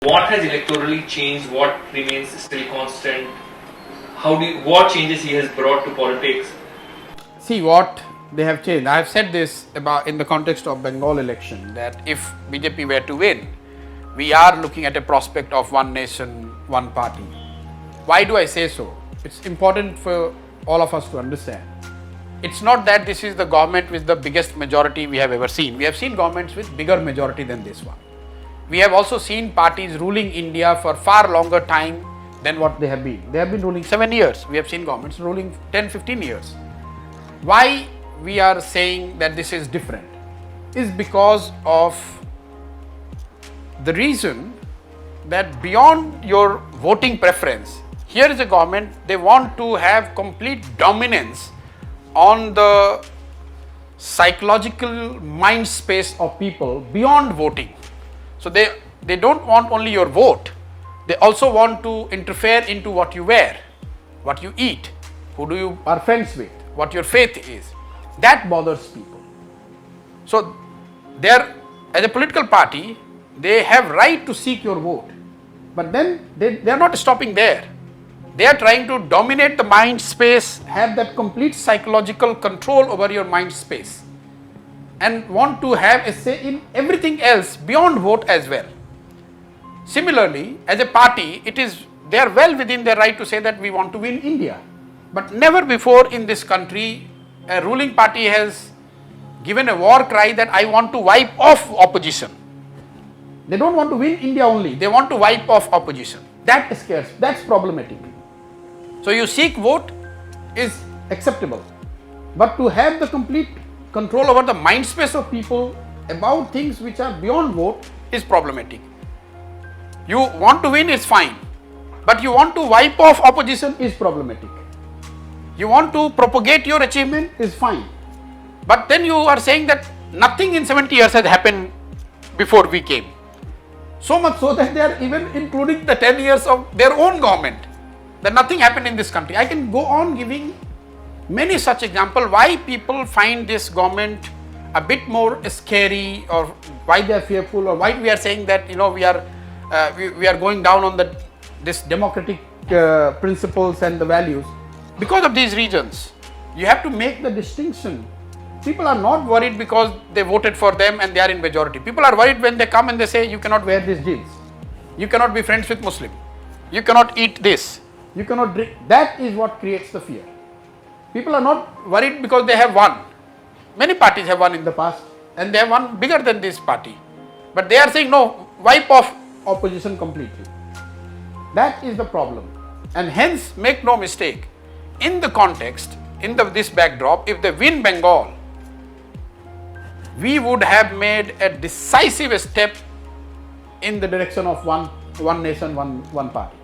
What has electorally changed? What remains still constant? What changes he has brought to politics? See what they have changed. I have said this about in the context of Bengal election that if BJP were to win, we are looking at a prospect of one nation, one party. Why do I say so? It's important for all of us to understand. It's not that this is the government with the biggest majority we have ever seen. We have seen governments with bigger majority than this one. We have also seen parties ruling India for far longer time than what they have been. They have been ruling 7 years. We have seen governments ruling 10, 15 years. Why we are saying that this is different is because of the reason that beyond your voting preference, here is a government, they want to have complete dominance on the psychological mind space of people beyond voting. So they don't want only your vote, they also want to interfere into what you wear, what you eat, who do you are friends with, what your faith is. That bothers people. So they are, as a political party, they have right to seek your vote, but then they are not stopping there. They are trying to dominate the mind space, have that complete psychological control over your mind space, and want to have a say in everything else beyond vote as well. Similarly, as a party, they are well within their right to say that we want to win India. But never before in this country, a ruling party has given a war cry that I want to wipe off opposition. They don't want to win India only, they want to wipe off opposition. That scares, that's problematic. So you seek vote is acceptable, but to have the complete control over the mind space of people about things which are beyond vote is problematic. You want to win is fine, but you want to wipe off opposition is problematic. You want to propagate your achievement is fine, but then you are saying that nothing in 70 years has happened before we came. So much so that they are even including the 10 years of their own government, that nothing happened in this country. I can go on giving many such examples why people find this government a bit more scary, or why they are fearful, or why we are saying that we are going down on this democratic principles and the values. Because of these reasons, you have to make the distinction. People are not worried because they voted for them and they are in majority. People are worried when they come and they say you cannot wear these jeans, you cannot be friends with Muslim, you cannot eat this, you cannot drink. That is what creates the fear. People are not worried because they have won. Many parties have won in the past and they have won bigger than this party. But they are saying no, wipe off opposition completely. That is the problem. And hence, make no mistake, in the context, in this backdrop, if they win Bengal, we would have made a decisive step in the direction of one nation, one party.